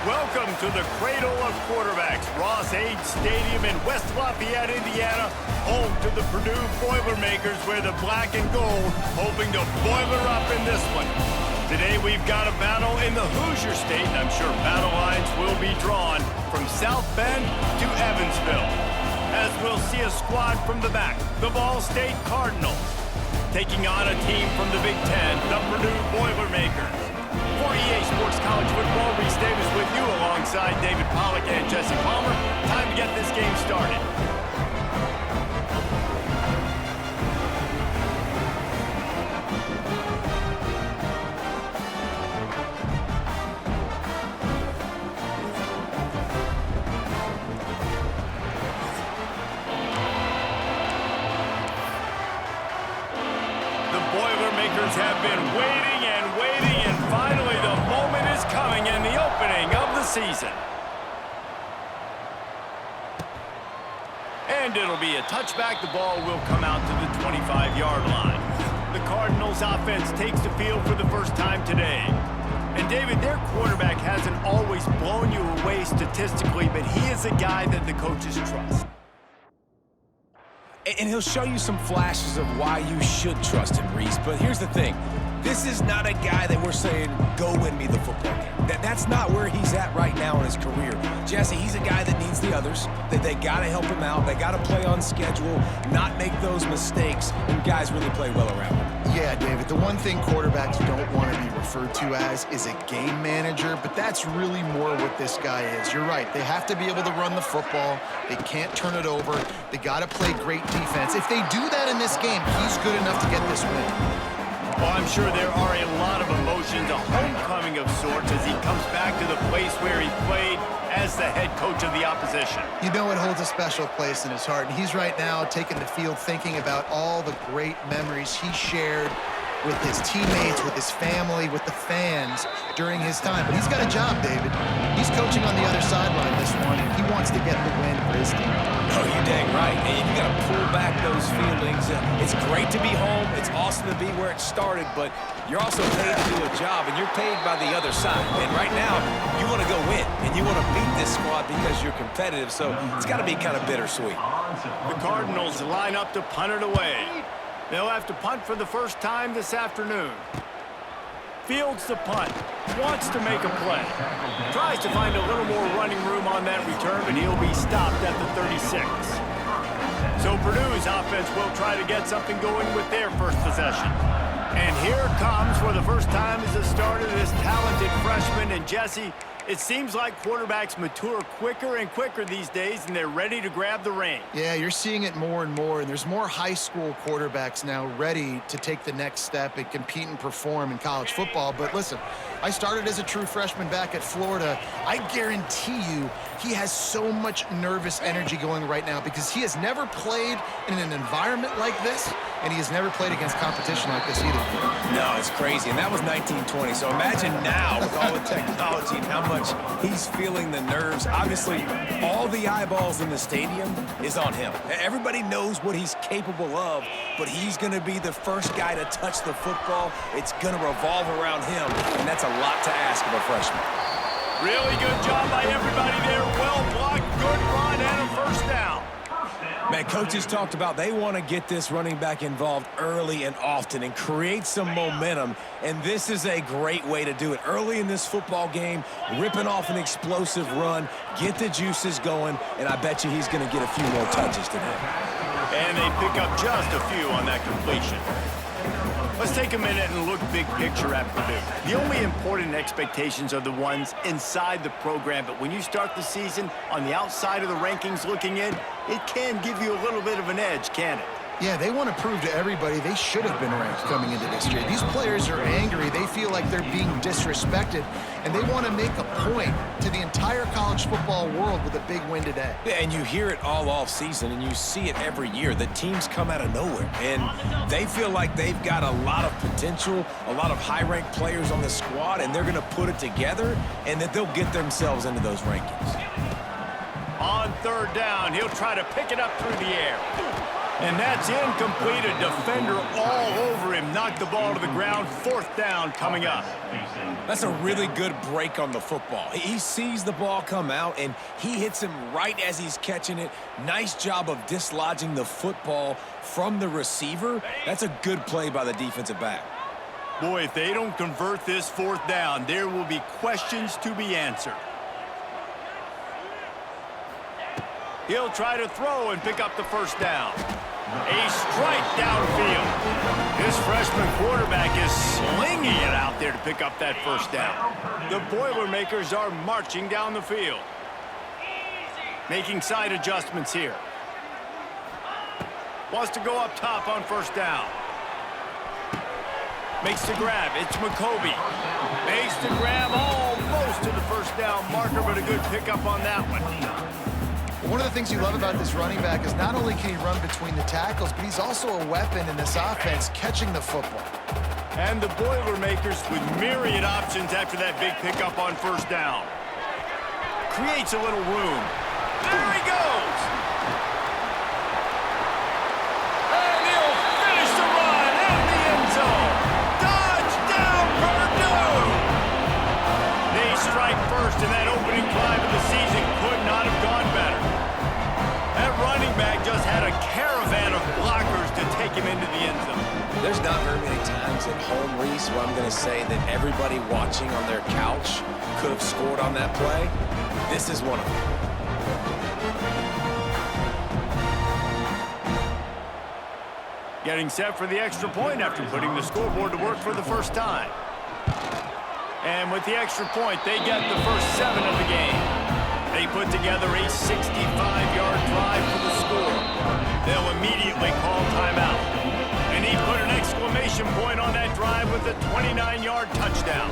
Welcome to the cradle of quarterbacks, Ross Age Stadium in West Lafayette, Indiana, home to the Purdue Boilermakers, where the black and gold hoping to boiler up in this one. Today we've got a battle in the Hoosier State, and I'm sure battle lines will be drawn from South Bend to Evansville, as we'll see a squad from the back, the Ball State Cardinals, taking on a team from the Big Ten, the Purdue Boilermakers. For EA Sports College Football, Reese Davis with you alongside David Pollack and Jesse Palmer. Time to get this game started. The Boilermakers have been waiting and waiting, and finally the moment is coming in the opening of the season. And it'll be a touchback. The ball will come out to the 25-yard line. The Cardinals offense takes the field for the first time today. And David, their quarterback hasn't always blown you away statistically, but he is a guy that the coaches trust. And he'll show you some flashes of why you should trust him, Reese. But here's the thing. This is not a guy that we're saying, go win me the football game. That's not where he's at right now in his career. Jesse, he's a guy that needs the others, that they got to help him out. They got to play on schedule, not make those mistakes, and guys really play well around him. Yeah, David, the one thing quarterbacks don't want to be referred to as is a game manager, but that's really more what this guy is. You're right. They have to be able to run the football. They can't turn it over. They got to play great defense. If they do that in this game, he's good enough to get this win. Well, I'm sure there are a lot of emotions, a homecoming of sorts, as he comes back to the place where he played as the head coach of the opposition. You know it holds a special place in his heart, and he's right now taking the field thinking about all the great memories he shared with his teammates, with his family, with the fans during his time. But he's got a job, David. He's coaching on the other sideline this one, and he wants to get the win for his team. Oh, you're dang right. And you got to pull back those feelings. It's great to be home. It's awesome to be where it started, but you're also paid to do a job, and you're paid by the other side. And right now, you want to go win, and you want to beat this squad because you're competitive, so it's got to be kind of bittersweet. The Cardinals line up to punt it away. They'll have to punt for the first time this afternoon. Fields the punt. Wants to make a play. Tries to find a little more running room on that return, but he'll be stopped at the 36. So Purdue's offense will try to get something going with their first possession. And here comes, for the first time as a starter, this talented freshman. And Jesse, it seems like quarterbacks mature quicker and quicker these days, and they're ready to grab the reins. Yeah, you're seeing it more and more, and there's more high school quarterbacks now ready to take the next step and compete and perform in college football. But listen, I started as a true freshman back at Florida. I guarantee you he has so much nervous energy going right now because he has never played in an environment like this, and he has never played against competition like this either. No, it's crazy, and that was 1920. So imagine now with all the technology and how much he's feeling the nerves. Obviously, all the eyeballs in the stadium is on him. Everybody knows what he's capable of, but he's going to be the first guy to touch the football. It's going to revolve around him, and that's a lot to ask of a freshman. Really good job by everybody there. Well blocked, good run, and a first down. Man, coaches talked about they want to get this running back involved early and often and create some momentum, and this is a great way to do it. Early in this football game, ripping off an explosive run, get the juices going, and I bet you he's going to get a few more touches today. And they pick up just a few on that completion. Let's take a minute and look big picture at Purdue. The only important expectations are the ones inside the program, but when you start the season on the outside of the rankings looking in, it can give you a little bit of an edge, can it? Yeah, they want to prove to everybody they should have been ranked coming into this year. These players are angry. They feel like they're being disrespected, and they want to make a point to the entire college football world with a big win today. Yeah, and you hear it all off season, and you see it every year. The teams come out of nowhere, and they feel like they've got a lot of potential, a lot of high-ranked players on the squad, and they're going to put it together, and that they'll get themselves into those rankings. On third down, he'll try to pick it up through the air. And that's incomplete. A defender all over him. Knocked the ball to the ground. 4th down coming up. That's a really good break on the football. He sees the ball come out, and he hits him right as he's catching it. Nice job of dislodging the football from the receiver. That's a good play by the defensive back. Boy, if they don't convert this 4th down, there will be questions to be answered. He'll try to throw and pick up the 1st down. A strike downfield. This freshman quarterback is slinging it out there to pick up that 1st down. The Boilermakers are marching down the field. Making side adjustments here. Wants to go up top on 1st down. Makes the grab. It's McCoby. Makes the grab almost to the 1st down marker, but a good pickup on that one. One of the things you love about this running back is not only can he run between the tackles, but he's also a weapon in this offense, catching the football. And the Boilermakers with myriad options after that big pickup on 1st down. Creates a little room. There he goes! And he'll finish the run in the end zone. Touchdown, Purdue! They strike first, and that opening drive of the season could not have gone better. That running back just had a caravan of blockers to take him into the end zone. There's not very many times at home, Reese, where I'm going to say that everybody watching on their couch could have scored on that play. This is one of them. Getting set for the extra point after putting the scoreboard to work for the 1st time. And with the extra point, they get the first 7 of the game. They put together a 65-yard drive for the score. They'll immediately call timeout. And he put an exclamation point on that drive with a 29-yard touchdown.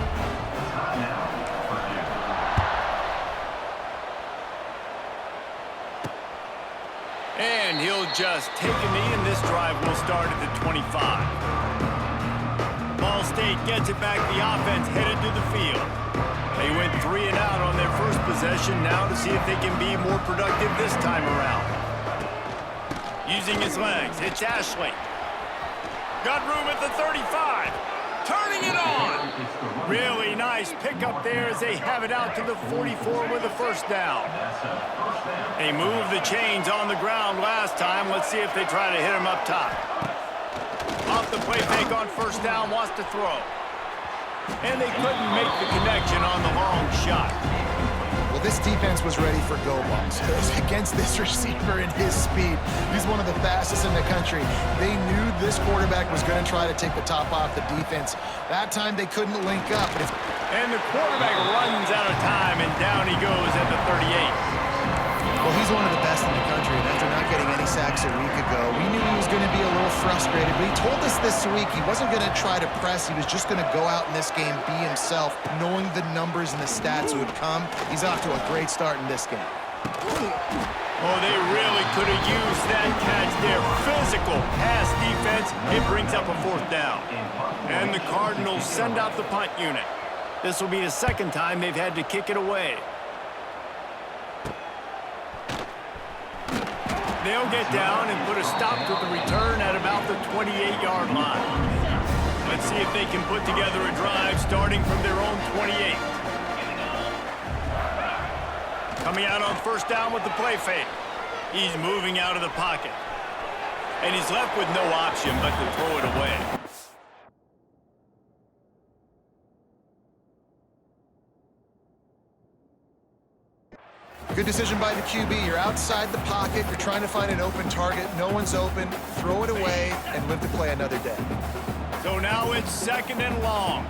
And he'll just take a knee, and this drive will start at the 25. Ball State gets it back. The offense headed to the field. They went 3 and out on their first possession, now to see if they can be more productive this time around. Using his legs, it's Ashley. Got room at the 35. Turning it on. Really nice pickup there as they have it out to the 44 with a 1st down. They moved the chains on the ground last time. Let's see if they try to hit him up top. Off the play fake on 1st down, wants to throw. And they couldn't make the connection on the long shot. Well, this defense was ready for go balls. Against this receiver and his speed, he's one of the fastest in the country. They knew this quarterback was going to try to take the top off the defense. That time they couldn't link up. And the quarterback runs out of time, and down he goes at the 38. Well, he's one of the best in the country, and after not getting any sacks a week ago, we knew he was going to be a little frustrated, but he told us this week he wasn't going to try to press. He was just going to go out in this game, be himself, knowing the numbers and the stats would come. He's off to a great start in this game. Oh, they really could have used that catch there. Physical pass defense. It brings up a 4th down. And the Cardinals send out the punt unit. This will be the 2nd time they've had to kick it away. They'll get down and put a stop to the return at about the 28-yard line. Let's see if they can put together a drive starting from their own 28. Coming out on 1st down with the play fake. He's moving out of the pocket. And he's left with no option but to throw it away. Good decision by the QB. You're outside the pocket. You're trying to find an open target. No one's open. Throw it away and live to play another day. So now it's 2nd and long.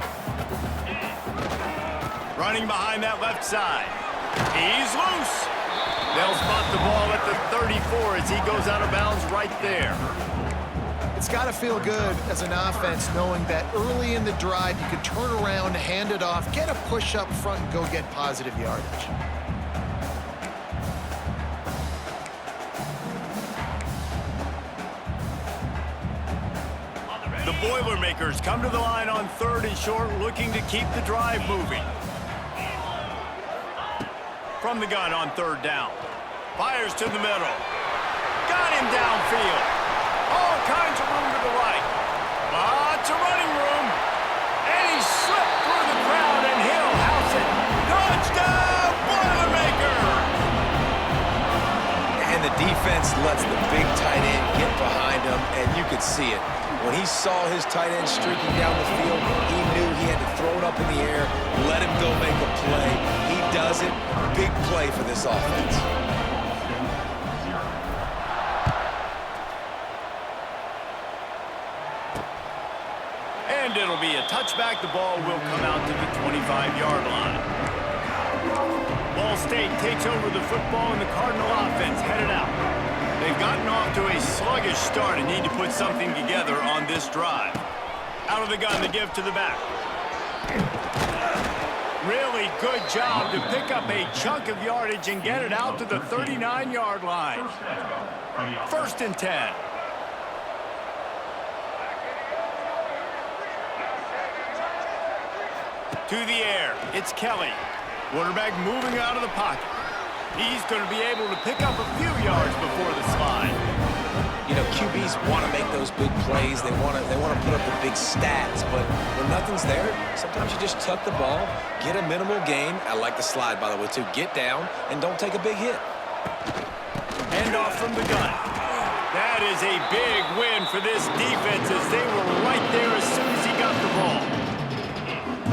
Running behind that left side. He's loose. They'll spot the ball at the 34 as he goes out of bounds right there. It's got to feel good as an offense knowing that early in the drive you can turn around, hand it off, get a push up front, and go get positive yardage. The Boilermakers come to the line on 3rd and short, looking to keep the drive moving. From the gun on 3rd down. Fires to the middle. Got him downfield. All kinds of room to the right. Lots of running room. And he slipped through the crowd, and he'll house it. Touchdown, Boilermaker! And the defense lets the big tight end get behind him, and you could see it. When he saw his tight end streaking down the field, he knew he had to throw it up in the air, let him go make a play. He does it. Big play for this offense. And it'll be a touchback. The ball will come out to the 25-yard line. Ball State takes over the football, and the Cardinal offense headed out. They've gotten off to a sluggish start and need to put something together on this drive. Out of the gun, the give to the back. Really good job to pick up a chunk of yardage and get it out to the 39-yard line. 1st and 10. To the air, it's Kelly. Quarterback moving out of the pocket. He's going to be able to pick up a few yards before the slide. You know, QBs want to make those big plays. They want to put up the big stats. But when nothing's there, sometimes you just tuck the ball, get a minimal gain. I like the slide, by the way, too. Get down and don't take a big hit. Hand off from the gun. That is a big win for this defense as they were right there as soon as he got the ball.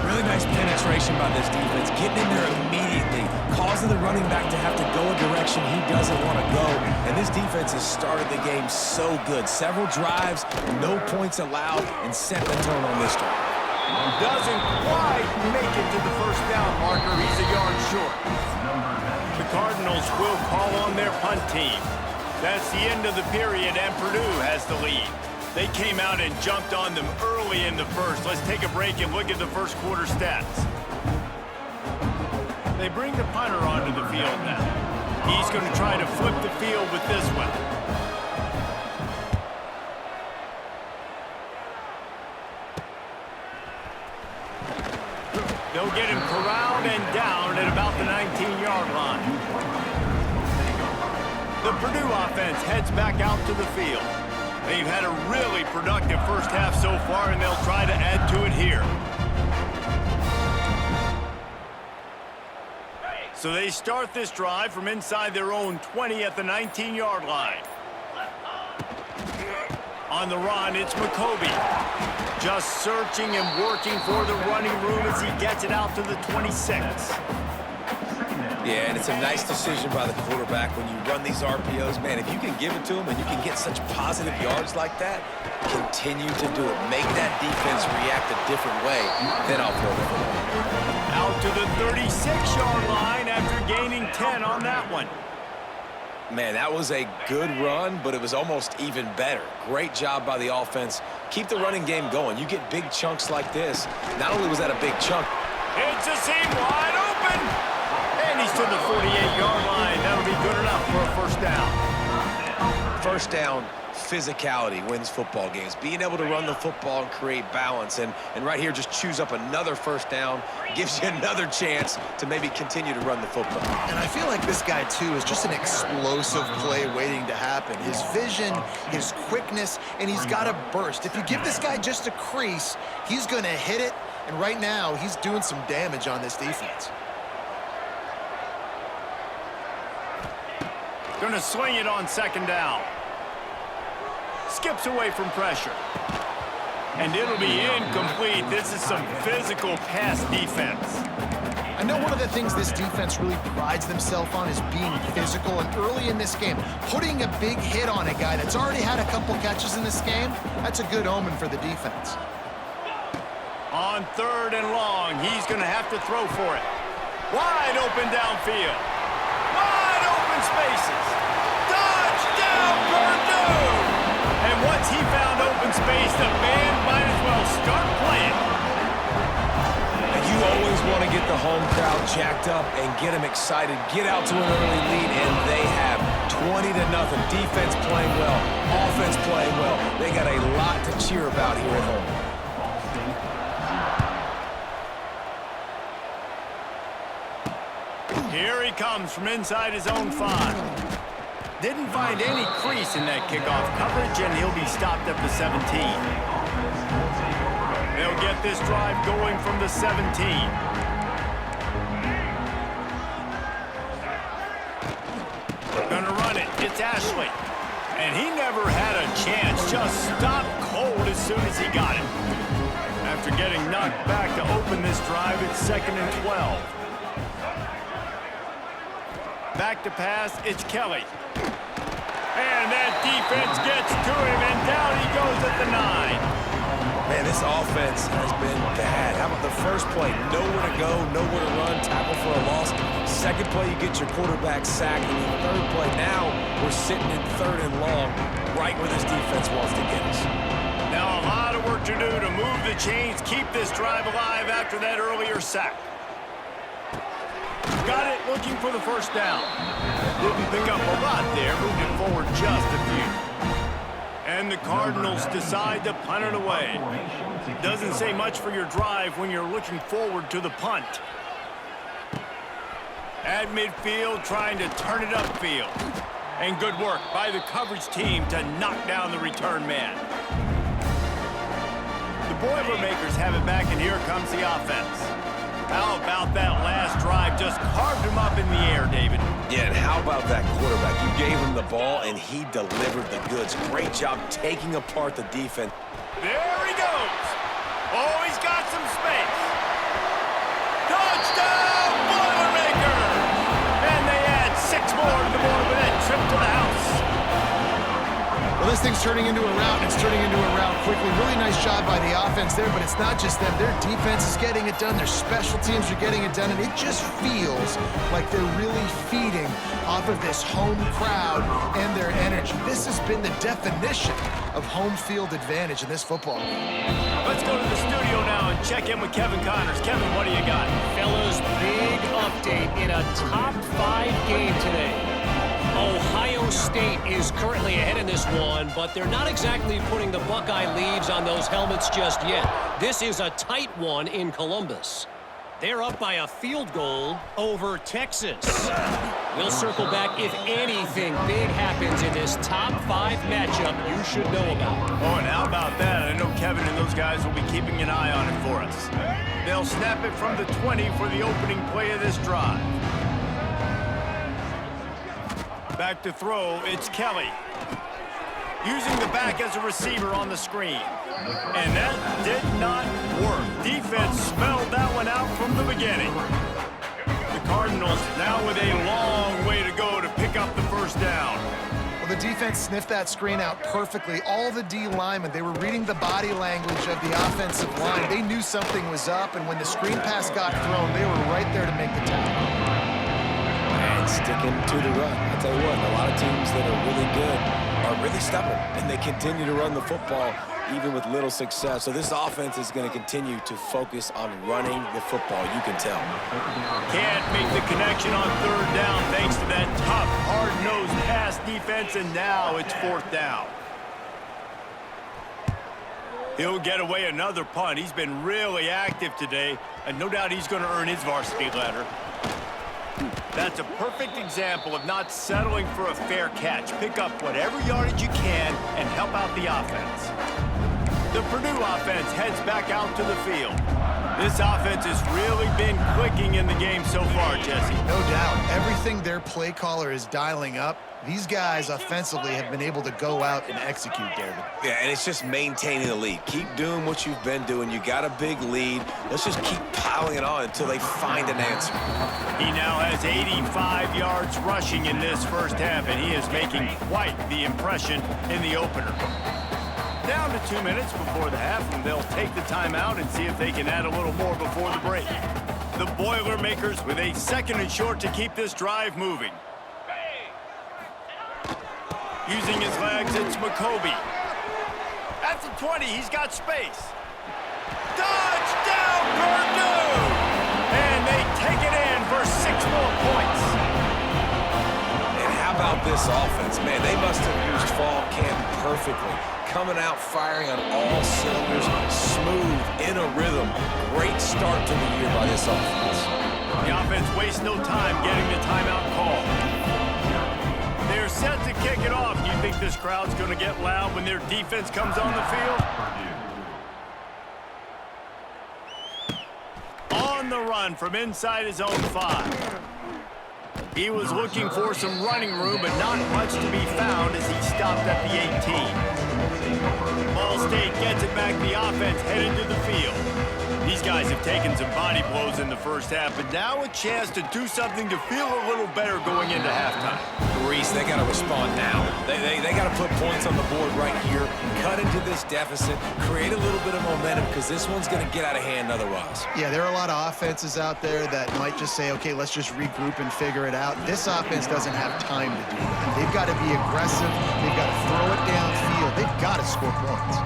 Really nice penetration by this defense, getting in there immediately, causing the running back to have to go a direction he doesn't want to go. And this defense has started the game so good. Several drives, no points allowed, and set the tone on this drive. Doesn't quite make it to the first down marker. He's a yard short. The Cardinals will call on their punt team. That's the end of the period, and Purdue has the lead. They came out and jumped on them early in the first. Let's take a break and look at the first quarter stats. They bring the punter onto the field now. He's going to try to flip the field with this one. They'll get him corralled and down at about the 19-yard line. The Purdue offense heads back out to the field. They've had a really productive first half so far, and they'll try to add to it here. So they start this drive from inside their own 20 at the 19-yard line. On the run, it's McCoby. Just searching and working for the running room as he gets it out to the 26. Yeah, and it's a nice decision by the quarterback when you run these RPOs. Man, if you can give it to him and you can get such positive yards like that, continue to do it. Make that defense react a different way, then I'll throw the football. Out to the 36-yard line after gaining 10 on that one. Man, that was a good run, but it was almost even better. Great job by the offense. Keep the running game going. You get big chunks like this. Not only was that a big chunk. It's a seam wide open. And he's to the 48-yard line. That'll be good enough for a first down. First down, physicality wins football games. Being able to run the football and create balance. And right here, just choose up another first down. Gives you another chance to maybe continue to run the football. And I feel like this guy, too, is just an explosive play waiting to happen. His vision, his quickness, and he's got a burst. If you give this guy just a crease, he's going to hit it. And right now, he's doing some damage on this defense. Going to swing it on second down. Skips away from pressure. And it'll be incomplete. This is some physical pass defense. I know one of the things this defense really prides themselves on is being physical, and early in this game, putting a big hit on a guy that's already had a couple catches in this game, that's a good omen for the defense. On third and long, he's going to have to throw for it. Wide open downfield. Wide open spaces. Touchdown, Purdue! And once he found open space, the band might as well start playing. And you always want to get the home crowd jacked up and get them excited. Get out to an early lead, and they have 20-0. Defense playing well, offense playing well. They got a lot to cheer about here at home. Here he comes from inside his own 5. Didn't find any crease in that kickoff coverage, and he'll be stopped at the 17. They'll get this drive going from the 17. Gonna run it. It's Ashley. And he never had a chance. Just stopped cold as soon as he got it. After getting knocked back to open this drive, it's 2nd and 12. Back to pass, it's Kelly. And that defense gets to him, and down he goes at the 9. Man, this offense has been bad. How about the first play? Nowhere to go, nowhere to run, tackle for a loss. Second play, you get your quarterback sacked. And the third play, now we're sitting in 3rd and long, right where this defense wants to get us. Now a lot of work to do to move the chains, keep this drive alive after that earlier sack. Got it, looking for the first down. Didn't pick up a lot there, moving forward just a few. And the Cardinals decide to punt it away. Doesn't say much for your drive when you're looking forward to the punt. At midfield, trying to turn it upfield. And good work by the coverage team to knock down the return man. The Boilermakers have it back, and here comes the offense. How about that last drive? Just carved him up in the air, David. Yeah, and how about that quarterback? You gave him the ball, and he delivered the goods. Great job taking apart the defense. There he goes. Oh, he's got some space. Touchdown, Boilermakers! And they add 6 more to the board with that trip to the house. Well, this thing's turning into a rout, and it's turning into a rout quickly. Really nice job by the offense there, but it's not just them. Their defense is getting it done. Their special teams are getting it done, and it just feels like they're really feeding off of this home crowd and their energy. This has been the definition of home field advantage in this football game. Let's go to the studio now and check in with Kevin Connors. Kevin, what do you got? Fellas, big update in a top 5 game today. Ohio State is currently ahead in this one, but they're not exactly putting the Buckeye leaves on those helmets just yet. This is a tight one in Columbus. They're up by a field goal over Texas. We'll circle back if anything big happens in this top 5 matchup you should know about. Oh, and how about that? I know Kevin and those guys will be keeping an eye on it for us. They'll snap it from the 20 for the opening play of this drive. Back to throw, it's Kelly. Using the back as a receiver on the screen. And that did not work. Defense smelled that one out from the beginning. The Cardinals now with a long way to go to pick up the first down. Well, the defense sniffed that screen out perfectly. All the D linemen, they were reading the body language of the offensive line. They knew something was up, and when the screen pass got thrown, they were right there to make the tackle. And sticking to the run. I'll tell you what, a lot of teams that are really good are really stubborn, and they continue to run the football even with little success. So this offense is going to continue to focus on running the football, you can tell. Can't make the connection on 3rd down thanks to that tough, hard-nosed pass defense, and now it's 4th down. He'll get away another punt. He's been really active today, and no doubt he's going to earn his varsity letter. That's a perfect example of not settling for a fair catch. Pick up whatever yardage you can and help out the offense. The Purdue offense heads back out to the field. This offense has really been clicking in the game so far, Jesse. No doubt. Everything their play caller is dialing up, these guys offensively have been able to go out and execute, David. Yeah, and it's just maintaining the lead. Keep doing what you've been doing. You got a big lead. Let's just keep piling it on until they find an answer. He now has 85 yards rushing in this first half, and he is making quite the impression in the opener. Down to 2 minutes before the half, and they'll take the timeout and see if they can add a little more before the break. The Boilermakers with a 2nd and short to keep this drive moving. Using his legs, it's McCoby. At the 20, he's got space. Touchdown, Purdue! And they take it in for 6 more points. And how about this offense? Man, they must have used fall camp perfectly. Coming out firing on all cylinders, smooth, in a rhythm. Great start to the year by this offense. The offense wastes no time getting the timeout call. They're set to kick it off. You think this crowd's going to get loud when their defense comes on the field? On the run from inside his own 5. He was looking for some running room, but not much to be found as he stopped at the 18. Ball State gets it back. The offense headed to the field. These guys have taken some body blows in the first half, but now a chance to do something to feel a little better going into halftime. Reese, they got to respond now. They got to put points on the board right here, cut into this deficit, create a little bit of momentum, because this one's going to get out of hand otherwise. Yeah, there are a lot of offenses out there that might just say, okay, let's just regroup and figure it out. This offense doesn't have time to do that. They've got to be aggressive. They've got to throw it downfield. They've got to score points.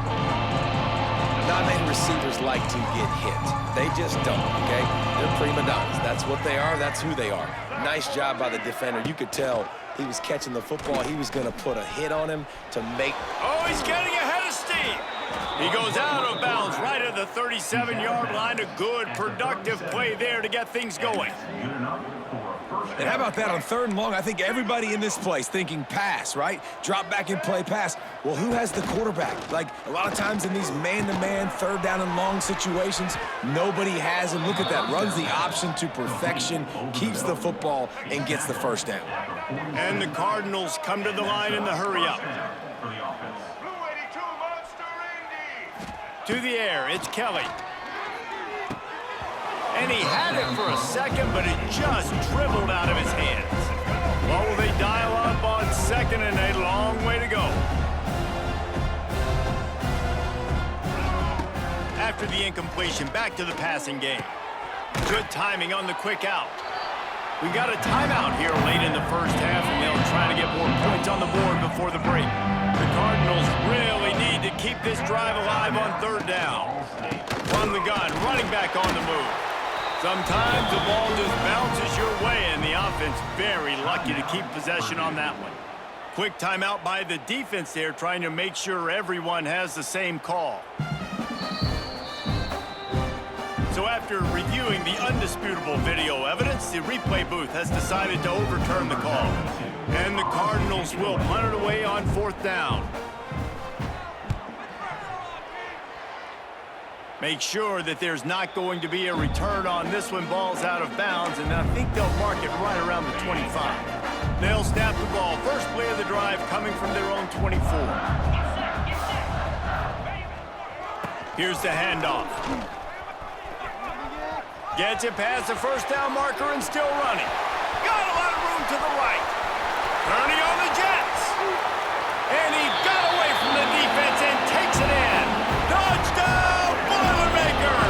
Non-native receivers like to get hit. They just don't, okay? They're prima donnas. That's what they are. That's who they are. Nice job by the defender. You could tell he was catching the football. He was going to put a hit on him to make... Oh, he's getting ahead of steam. He goes out of bounds right at the 37-yard line. A good, productive play there to get things going. And how about that on 3rd and long? I think everybody in this place thinking pass, right? Drop back and play pass. Well, who has the quarterback? Like, a lot of times in these man-to-man, 3rd down and long situations, nobody has him. Look at that. Runs the option to perfection, keeps the football, and gets the 1st down. And the Cardinals come to the line in the hurry-up. To the air, it's Kelly. And he had it for a second, but it just dribbled out of his hands. Well, will they dial up on 2nd and a long way to go? After the incompletion, back to the passing game. Good timing on the quick out. We got a timeout here late in the first half, and they'll try to get more points on the board before the break. The Cardinals really need to keep this drive alive on 3rd down. From the gun, running back on the move. Sometimes the ball just bounces your way, and the offense very lucky to keep possession on that one. Quick timeout by the defense there, trying to make sure everyone has the same call. So after reviewing the undisputable video evidence, the replay booth has decided to overturn the call. And the Cardinals will punt it away on 4th down. Make sure that there's not going to be a return on this one. Ball's out of bounds, and I think they'll mark it right around the 25. They'll snap the ball. First play of the drive coming from their own 24. Here's the handoff. Gets it past the 1st down marker and still running. Got a lot of room to the right. Turning on the Jets. And he got away from the defense and takes it in. Touchdown, Boilermaker!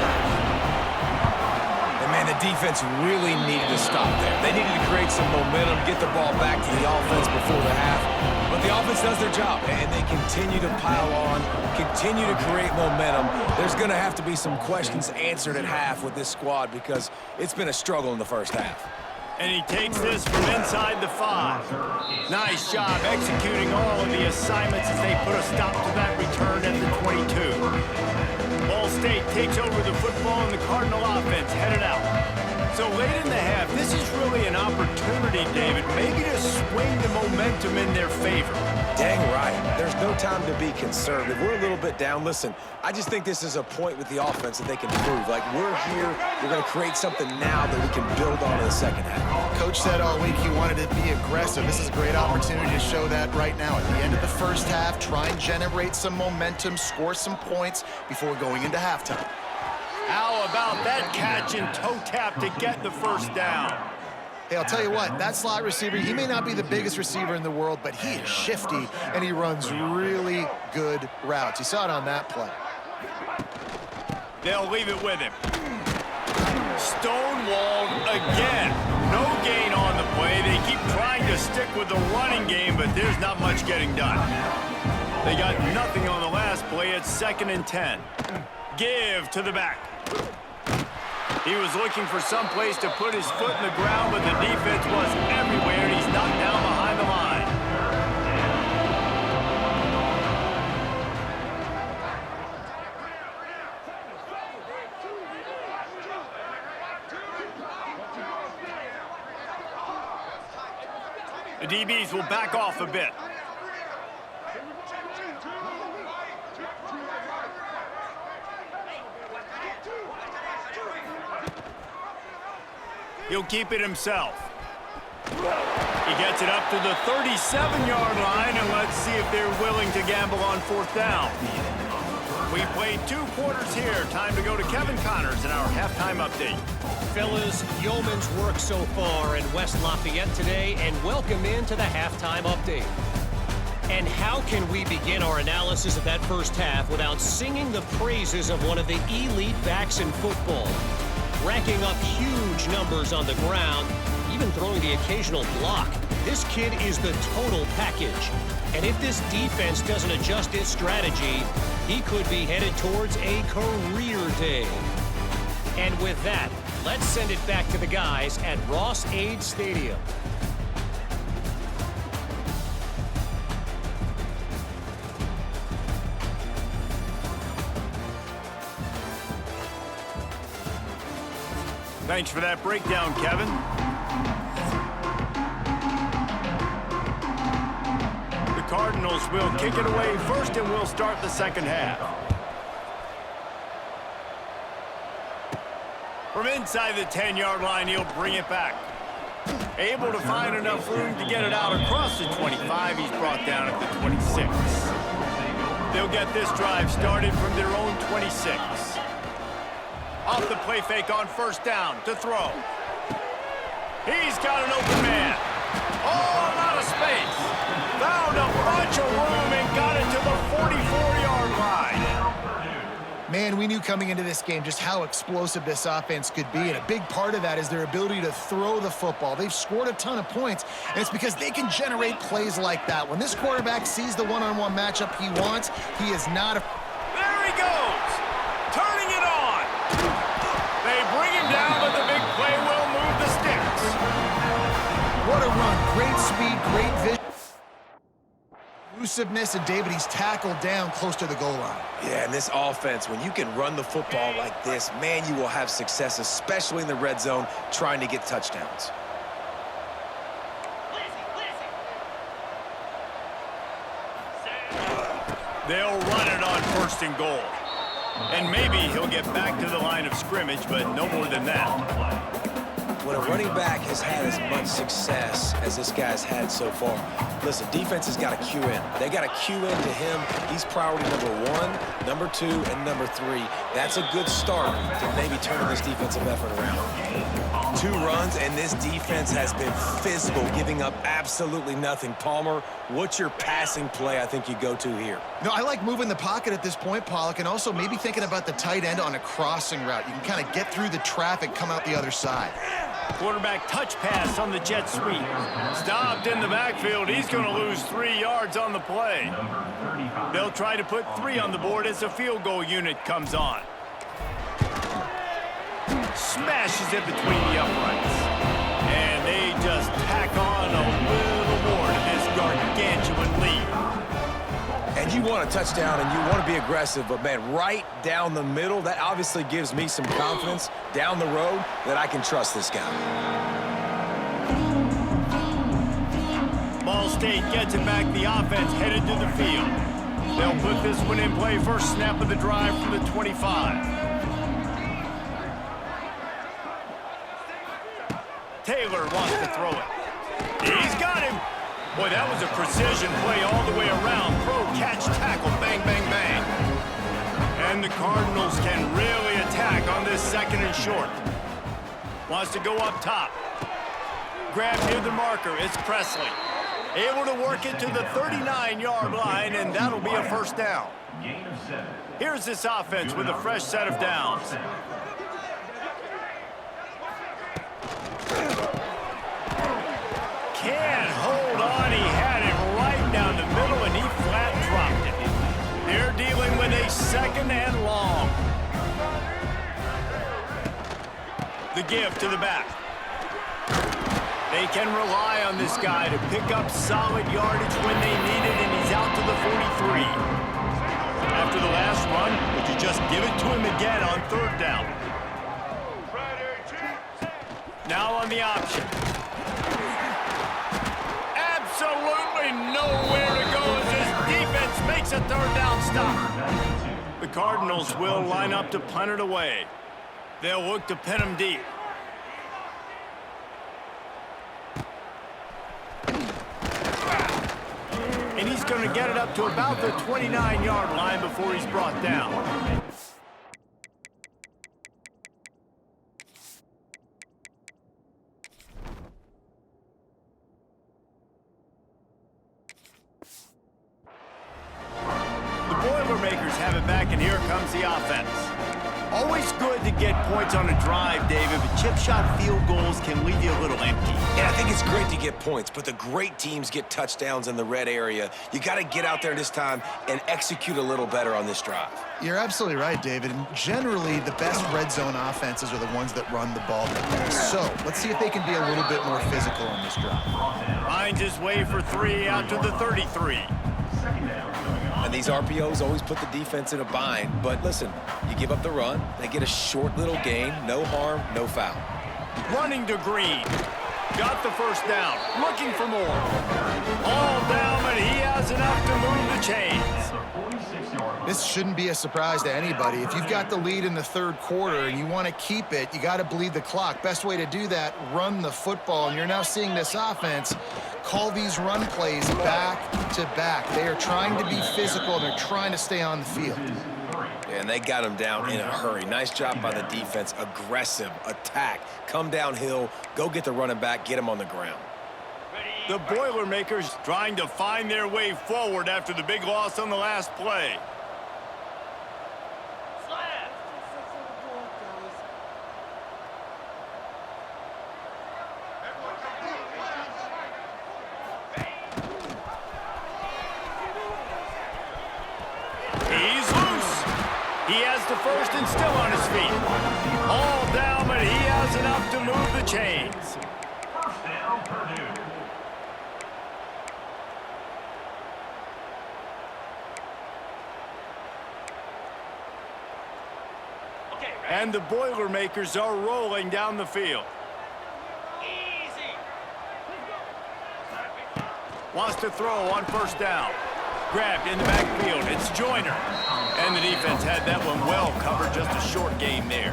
And man, the defense really needed to stop there. They needed to create some momentum, get the ball back to the offense before the half. But the offense does their job, and they continue to pile on, continue to create momentum. There's going to have to be some questions answered at half with this squad because it's been a struggle in the first half. And he takes this from inside the 5. Nice job executing all of the assignments as they put a stop to that return at the 22. Ball State takes over the football, and the Cardinal offense headed out. So late in the half, this is really an opportunity, David, maybe to swing the momentum in their favor. Dang right. There's no time to be conservative. We're a little bit down. Listen, I just think this is a point with the offense that they can prove. Like, we're here. We're going to create something now that we can build on in the 2nd half. Coach said all week he wanted to be aggressive. This is a great opportunity to show that right now. At the end of the first half, try and generate some momentum, score some points before going into halftime. How about that catch and toe tap to get the 1st down? Hey, I'll tell you what, that slot receiver, he may not be the biggest receiver in the world, but he is shifty, and he runs really good routes. You saw it on that play. They'll leave it with him. Stonewalled again. No gain on the play. They keep trying to stick with the running game, but there's not much getting done. They got nothing on the last play. It's 2nd and 10. Give to the back. He was looking for some place to put his foot in the ground, but the defense was everywhere, and he's knocked down behind the line. The DBs will back off a bit. He'll keep it himself. He gets it up to the 37-yard line, and let's see if they're willing to gamble on fourth down. We played 2 quarters here. Time to go to Kevin Connors in our halftime update. Fellas, yeoman's work so far in West Lafayette today, and welcome into the halftime update. And how can we begin our analysis of that first half without singing the praises of one of the elite backs in football? Racking up huge numbers on the ground, even throwing the occasional block. This kid is the total package. And if this defense doesn't adjust its strategy, he could be headed towards a career day. And with that, let's send it back to the guys at Ross-Ade Stadium. Thanks for that breakdown, Kevin. The Cardinals will kick it away first, and we'll start the second half. From inside the 10-yard line, he'll bring it back. Able to find enough room to get it out across the 25. He's brought down at the 26. They'll get this drive started from their own 26. Off the play fake on first down to throw. He's got an open man. Oh, a lot of space. Found a bunch of room and got it to the 44-yard line. Man, we knew coming into this game just how explosive this offense could be, and a big part of that is their ability to throw the football. They've scored a ton of points, and it's because they can generate plays like that. When this quarterback sees the one-on-one matchup he wants, he is not a... There he goes. Turning it on. They bring him down, but the big play will move the sticks. What a run. Great speed, great vision. Elusiveness, and David, he's tackled down close to the goal line. Yeah, and this offense, when you can run the football like this, man, you will have success, especially in the red zone, trying to get touchdowns. They'll run it on first and goal. And maybe he'll get back to the line of scrimmage, but no more than that. When a running back has had as much success as this guy's had so far, listen, defense has got to cue in. They got to cue in to him. He's priority number 1, number 2, and number 3. That's a good start to maybe turning this defensive effort around. 2 runs, and this defense has been physical, giving up absolutely nothing. Palmer, what's your passing play I think you go to here? No, I like moving the pocket at this point, Pollock, and also maybe thinking about the tight end on a crossing route. You can kind of get through the traffic, come out the other side. Quarterback touch pass on the jet sweep. Stopped in the backfield. He's going to lose 3 yards on the play. They'll try to put 3 on the board as the field goal unit comes on. Smashes it between the uprights. And they just tack on a little more to this gargantuan lead. And you want a touchdown and you want to be aggressive, but man, right down the middle, that obviously gives me some confidence down the road that I can trust this guy. Ball State gets it back. The offense headed to the field. They'll put this one in play. First snap of the drive from the 25. Taylor wants to throw it. He's got him. Boy, that was a precision play all the way around. Throw, catch, tackle, bang, bang, bang. And the Cardinals can really attack on this second and short. Wants to go up top. Grab near the marker. It's Presley. Able to work it to the 39-yard line, and that'll be a first down. Here's this offense with a fresh set of downs. Can't hold on. He had it right down the middle, and he flat dropped it. They're dealing with a second and long. The give to the back. They can rely on this guy to pick up solid yardage when they need it, and he's out to the 43. After the last run, would you just give it to him again on third down? Now on the option. stop. The Cardinals will line up to punt it away. They'll look to pin him deep. And he's going to get it up to about the 29-yard line before he's brought down. The Boilermakers have it back, and here comes the offense. Always good to get points on a drive, David, but chip shot field goals can leave you a little empty. Yeah, I think it's great to get points, but the great teams get touchdowns in the red area. You got to get out there this time and execute a little better on this drive. You're absolutely right, David. And generally, the best red zone offenses are the ones that run the ball the best. So let's see if they can be a little bit more physical on this drive. Finds his way for 3 out to the 33. And these RPOs always put the defense in a bind. But listen, you give up the run, they get a short little gain, no harm, no foul. Running to Green. Got the first down. Looking for more. All down, but he has enough to move the chains. This shouldn't be a surprise to anybody. If you've got the lead in the third quarter and you want to keep it, you got to bleed the clock. Best way to do that, run the football. And you're now seeing this offense call these run plays back to back. They are trying to be physical, and they're trying to stay on the field. And they got him down in a hurry. Nice job by the defense. Aggressive, attack, come downhill, go get the running back, get him on the ground. The Boilermakers trying to find their way forward after the big loss on the last play. He's loose. He has the first and still on his feet. All down, but he has enough to move the chains. First down, Purdue. And the Boilermakers are rolling down the field. Wants to throw on first down. Grabbed in the backfield. It's Joyner. And the defense had that one well covered. Just a short game there.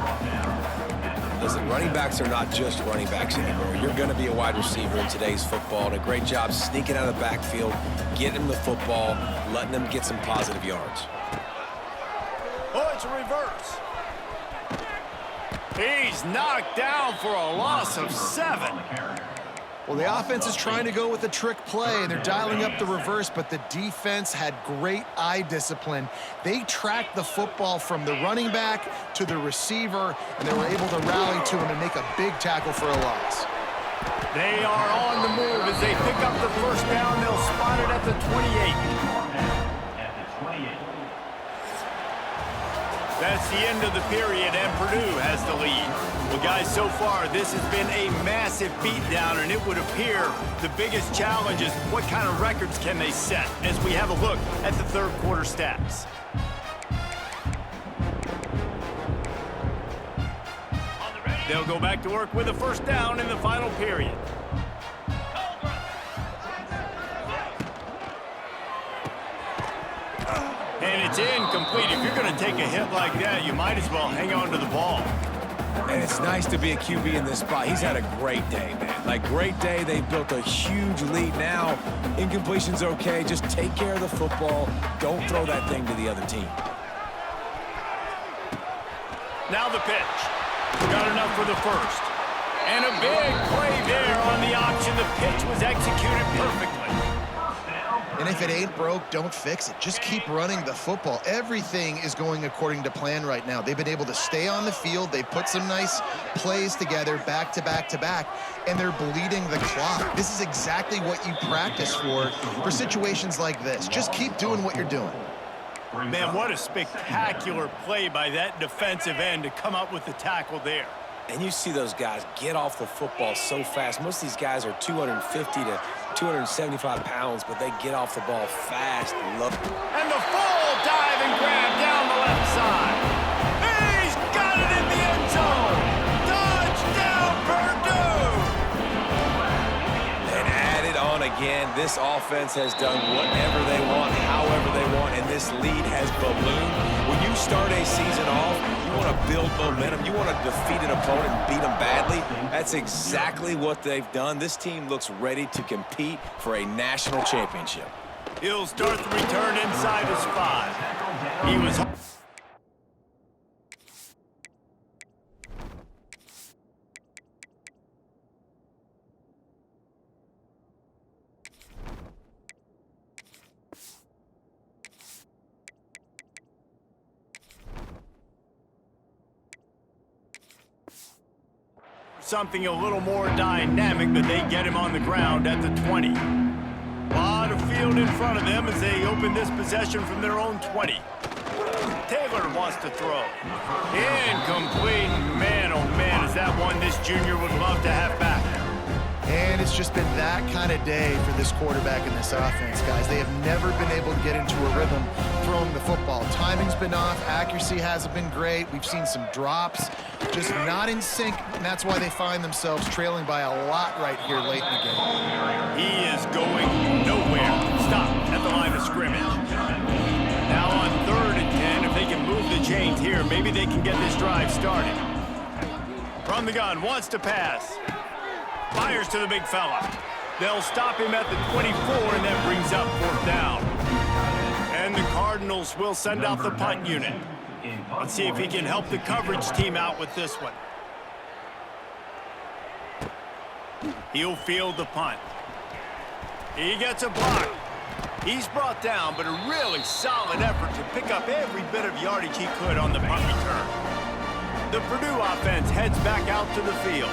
Listen, running backs are not just running backs anymore. You're going to be a wide receiver in today's football, and a great job sneaking out of the backfield, getting the football, letting them get some positive yards. Oh, it's a reverse. He's knocked down for a loss of 7. Well, the offense is trying to go with a trick play, and they're dialing up the reverse, but the defense had great eye discipline. They tracked the football from the running back to the receiver, and they were able to rally to him and make a big tackle for a loss. They are on the move as they pick up the first down. They'll spot it at the 28. That's the end of the period, and Purdue has the lead. Well, guys, so far, this has been a massive beatdown, and it would appear the biggest challenge is what kind of records can they set as we have a look at the third quarter stats. They'll go back to work with a first down in the final period. And it's incomplete. If you're going to take a hit like that, you might as well hang on to the ball. And it's nice to be a QB in this spot. He's had a great day, man. Like, great day. They've built a huge lead now. Incompletion's okay. Just take care of the football. Don't throw that thing to the other team. Now the pitch. Got enough for the first. And a big play there on the option. The pitch was executed perfectly. And if it ain't broke, don't fix it. Just keep running the football. Everything is going according to plan right now. They've been able to stay on the field. They've put some nice plays together back to back to back, and they're bleeding the clock. This is exactly what you practice for situations like this. Just keep doing what you're doing. Man, what a spectacular play by that defensive end to come up with the tackle there. And you see those guys get off the football so fast. Most of these guys are 250 to 275 pounds, but they get off the ball fast. Love it. And the full dive and grab down the left side. He's got it in the end zone. Touchdown, Purdue! And add it on again. again. This offense has done whatever they want, however they want, and this lead has ballooned. When you start a season off, you want to build momentum. You want to defeat an opponent and beat them badly. That's exactly what they've done. This team looks ready to compete for a national championship. He'll start the return inside his 5. He was... something a little more dynamic, but they get him on the ground at the 20. A lot of field in front of them as they open this possession from their own 20. Taylor wants to throw. Incomplete. Man, oh man, is that one this junior would love to have back. And it's just been that kind of day for this quarterback in this offense, guys. They have never been able to get into a rhythm throwing the football. Timing's been off. Accuracy hasn't been great. We've seen some drops, just not in sync, and that's why they find themselves trailing by a lot right here late in the game. He is going nowhere. Stop at the line of scrimmage. Now on 3rd and 10, if they can move the chains here, maybe they can get this drive started. From the gun, wants to pass. Fires to the big fella. They'll stop him at the 24, and that brings up 4th down. And the Cardinals will send out the punt unit. Let's see if he can help the coverage team out with this one. He'll field the punt. He gets a block. He's brought down, but a really solid effort to pick up every bit of yardage he could on the punt return. The Purdue offense heads back out to the field.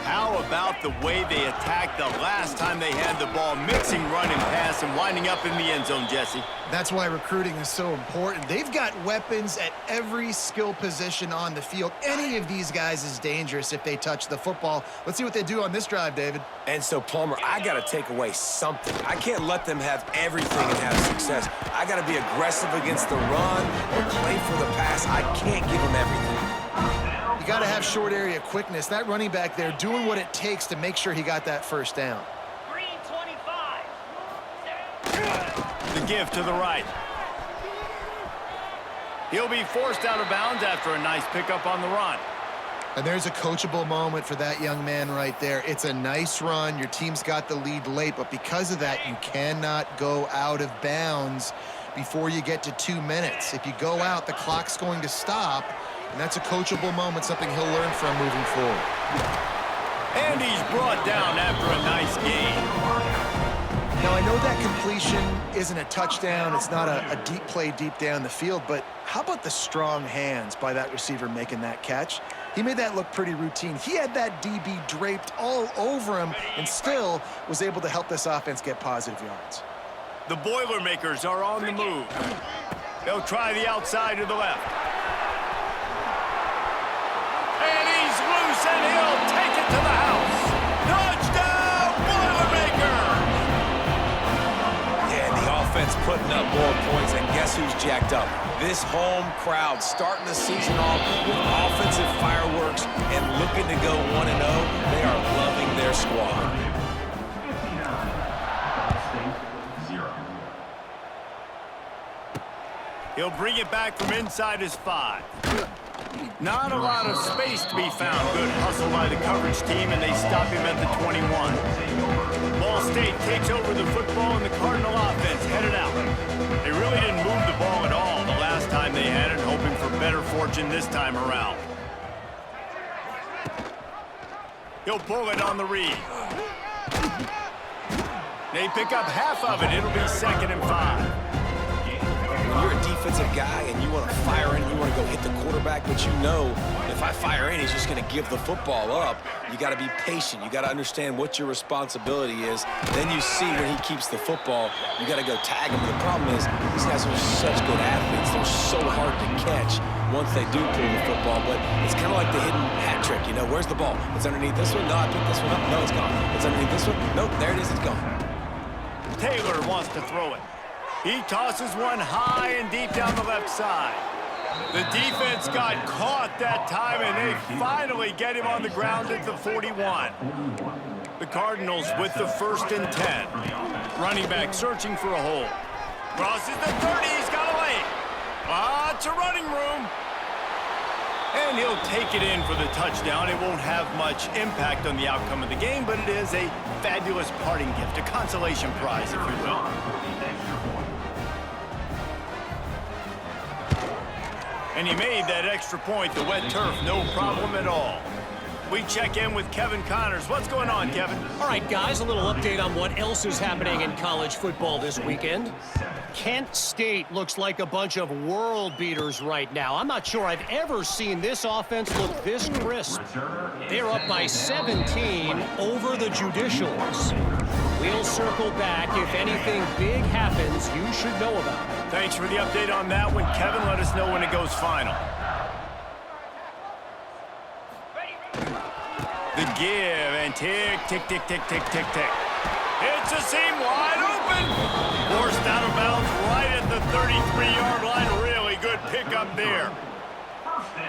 How about the way they attacked the last time they had the ball, mixing run and pass and winding up in the end zone, Jesse? That's why recruiting is so important. They've got weapons at every skill position on the field. Any of these guys is dangerous if they touch the football. Let's see what they do on this drive, David. And so, Palmer, I got to take away something. I can't let them have everything and have success. I got to be aggressive against the run or play for the pass. I can't give them everything. You got to have short area quickness. That running back there doing what it takes to make sure he got that first down. 325. The give to the right. He'll be forced out of bounds after a nice pickup on the run. And there's a coachable moment for that young man right there. It's a nice run. Your team's got the lead late, but because of that, you cannot go out of bounds before you get to 2 minutes. If you go out, the clock's going to stop. And that's a coachable moment, something he'll learn from moving forward. And he's brought down after a nice gain. Now, I know that completion isn't a touchdown. It's not a deep play deep down the field, but how about the strong hands by that receiver making that catch? He made that look pretty routine. He had that DB draped all over him and still was able to help this offense get positive yards. The Boilermakers are on the move. They'll try the outside to the left. And he's loose, and he'll take it to the house. Touchdown, Boilermakers! Yeah, the offense putting up more points, and guess who's jacked up? This home crowd starting the season off with offensive fireworks and looking to go 1-0. They are loving their squad. 0. He'll bring it back from inside his 5. Not a lot of space to be found. Good hustle by the coverage team, and they stop him at the 21. Ball State takes over the football, and the Cardinal offense headed out. They really didn't move the ball at all the last time they had it, hoping for better fortune this time around. He'll pull it on the read. They pick up half of it. It'll be 2nd and 5. When you're a defensive guy and you want to fire in, you want to go hit the quarterback, but you know if I fire in, he's just going to give the football up. You got to be patient. You got to understand what your responsibility is. Then you see when he keeps the football, you got to go tag him. The problem is these guys are such good athletes. They're so hard to catch once they do pull the football, but it's kind of like the hidden hat trick. You know, where's the ball? It's underneath this one. No, I picked this one up. No, it's gone. It's underneath this one. Nope, there it is. It's gone. Taylor wants to throw it. He tosses one high and deep down the left side. The defense got caught that time, and they finally get him on the ground at the 41. The Cardinals with the 1st and 10. Running back searching for a hole. Crosses the 30. He's got a lane. Lots of running room. And he'll take it in for the touchdown. It won't have much impact on the outcome of the game, but it is a fabulous parting gift, a consolation prize, if you will. And he made that extra point, the wet turf, no problem at all. We check in with Kevin Connors. What's going on, Kevin? All right, guys, a little update on what else is happening in college football this weekend. Kent State looks like a bunch of world beaters right now. I'm not sure I've ever seen this offense look this crisp. They're up by 17 over the Judicials. We'll circle back. If anything big happens, you should know about it. Thanks for the update on that one, Kevin. Let us know when it goes final. The give and tick, tick, tick, tick, tick, tick, tick. It's a seam wide open. Forced out of bounds right at the 33-yard line. Really good pickup there.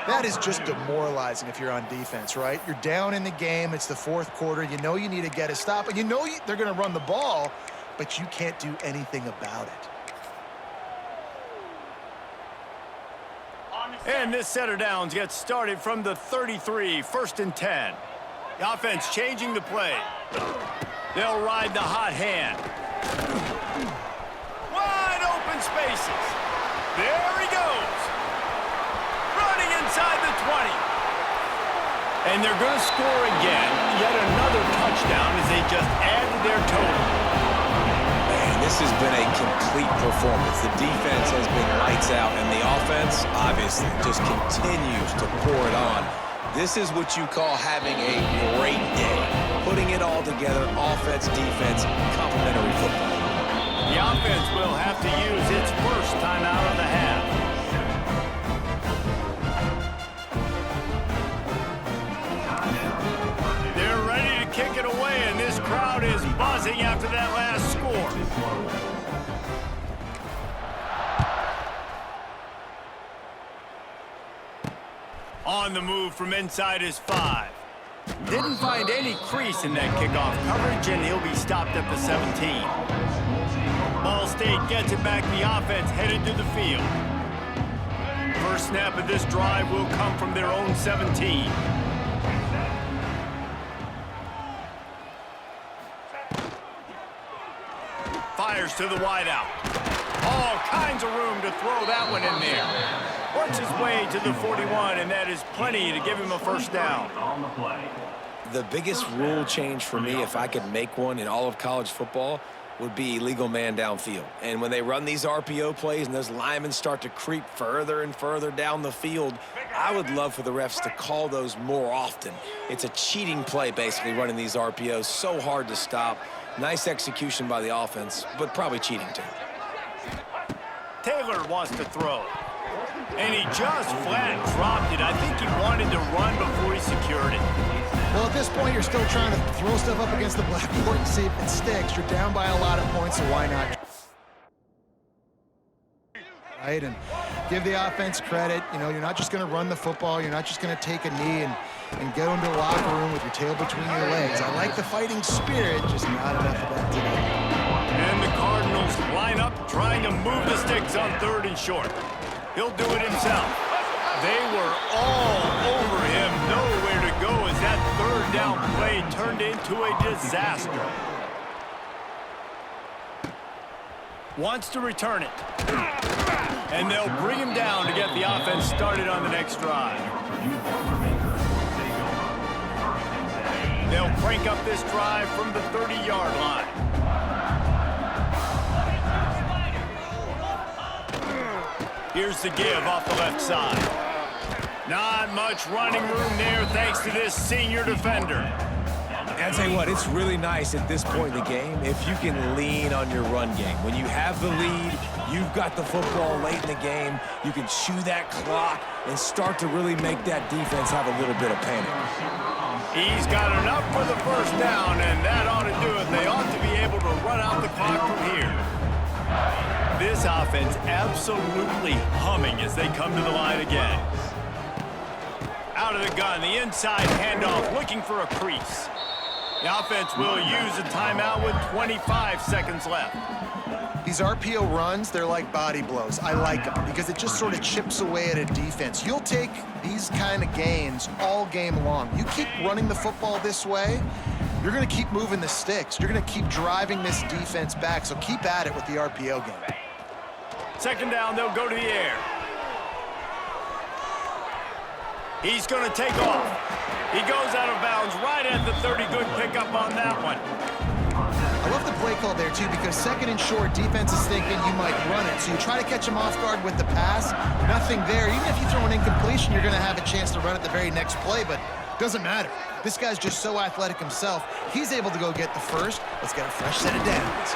That is just demoralizing if you're on defense, right? You're down in the game. It's the 4th quarter. You know you need to get a stop, and you know they're going to run the ball, but you can't do anything about it. And this set of downs gets started from the 33, 1st and 10. The offense changing the play. They'll ride the hot hand. Wide open spaces. There he goes. Running inside the 20. And they're going to score again. Yet another touchdown as they just add to their total. Man, this has been a complete performance. The defense has been lights out, and the offense, obviously, just continues to pour it on. This is what you call having a great day. Putting it all together, offense, defense, complementary football. The offense will have to use its first timeout of the half. They're ready to kick it away, and this crowd is buzzing after that last score. On the move from inside his 5. Didn't find any crease in that kickoff coverage, and he'll be stopped at the 17. Ball State gets it back. The offense headed to the field. First snap of this drive will come from their own 17. Fires to the wideout. All kinds of room to throw that one in there. Works his way to the 41, and that is plenty to give him a first down. The biggest rule change for me, if I could make one in all of college football, would be illegal man downfield. And when they run these RPO plays and those linemen start to creep further and further down the field, I would love for the refs to call those more often. It's a cheating play, basically, running these RPOs. So hard to stop. Nice execution by the offense, but probably cheating too. Taylor wants to throw. And he just flat dropped it. I think he wanted to run before he secured it. Well, at this point, you're still trying to throw stuff up against the blackboard and see if it sticks. You're down by a lot of points, so why not? Right, and give the offense credit. You know, you're not just going to run the football. You're not just going to take a knee and go into the locker room with your tail between your legs. I like the fighting spirit, just not enough of that today. And the Cardinals line up trying to move the sticks on 3rd and short. He'll do it himself. They were all over him. Nowhere to go as that 3rd down play turned into a disaster. Wants to return it. And they'll bring him down to get the offense started on the next drive. They'll crank up this drive from the 30-yard line. Here's the give off the left side. Not much running room there thanks to this senior defender. I'll tell you what, it's really nice at this point in the game if you can lean on your run game. When you have the lead, you've got the football late in the game, you can chew that clock and start to really make that defense have a little bit of panic. He's got enough for the first down, and that ought to do it. They ought to be able to run out the clock from here. This offense absolutely humming as they come to the line again. Out of the gun, the inside handoff, looking for a crease. The offense will use a timeout with 25 seconds left. These RPO runs, they're like body blows. I like them because it just sort of chips away at a defense. You'll take these kind of gains all game long. You keep running the football this way, you're going to keep moving the sticks. You're going to keep driving this defense back, so keep at it with the RPO game. Second down, they'll go to the air. He's going to take off. He goes out of bounds right at the 30. Good pickup on that one. I love the play call there, too, because second and short, defense is thinking you might run it. So you try to catch him off guard with the pass. Nothing there. Even if you throw an incompletion, you're going to have a chance to run it the very next play, but doesn't matter. This guy's just so athletic himself. He's able to go get the first. Let's get a fresh set of downs.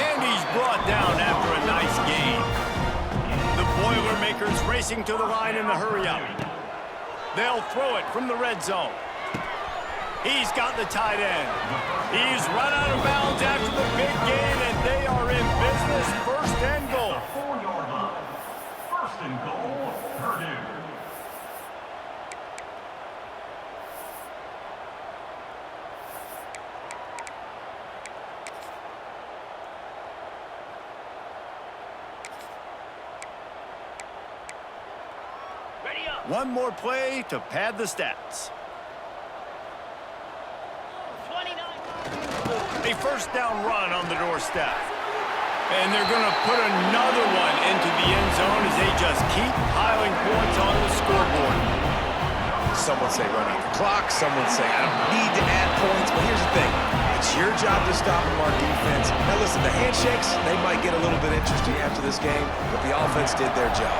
And he's brought down after a nice gain. The Boilermakers racing to the line in the hurry-up. They'll throw it from the red zone. He's got the tight end. He's run out of bounds after the big gain, and they are in business. First and goal. 4-yard line. First and goal, Purdue. One more play to pad the stats. A first down run on the doorstep. And they're going to put another one into the end zone as they just keep piling points on the scoreboard. Someone say run out the clock. Someone say I don't need to add points. But here's the thing. It's your job to stop them, our defense. Now listen, the handshakes, they might get a little bit interesting after this game, but the offense did their job.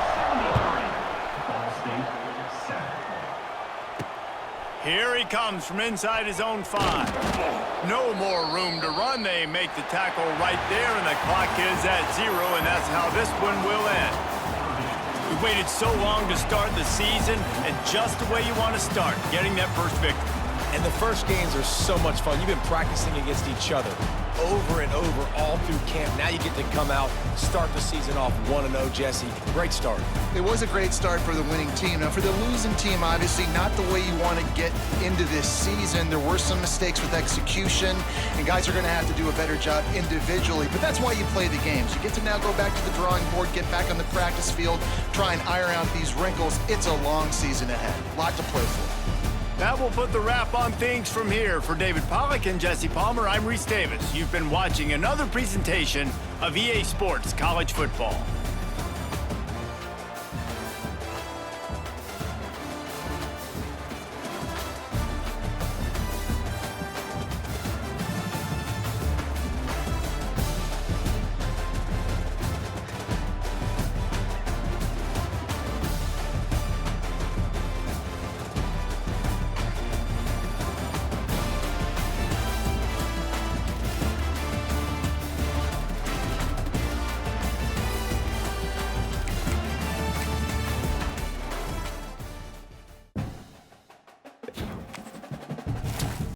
Here he comes from inside his own 5. No more room to run. They make the tackle right there, and the clock is at 0, and that's how this one will end. We waited so long to start the season, and just the way you want to start, getting that first victory. And the first games are so much fun. You've been practicing against each other over and over all through camp. Now you get to come out, start the season off 1-0, Jesse. Great start. It was a great start for the winning team. Now, for the losing team, obviously not the way you want to get into this season. There were some mistakes with execution, and guys are going to have to do a better job individually. But that's why you play the games. You get to now go back to the drawing board, get back on the practice field, try and iron out these wrinkles. It's a long season ahead. A lot to play for. That will put the wrap on things from here. For David Pollack and Jesse Palmer, I'm Reese Davis. You've been watching another presentation of EA Sports College Football.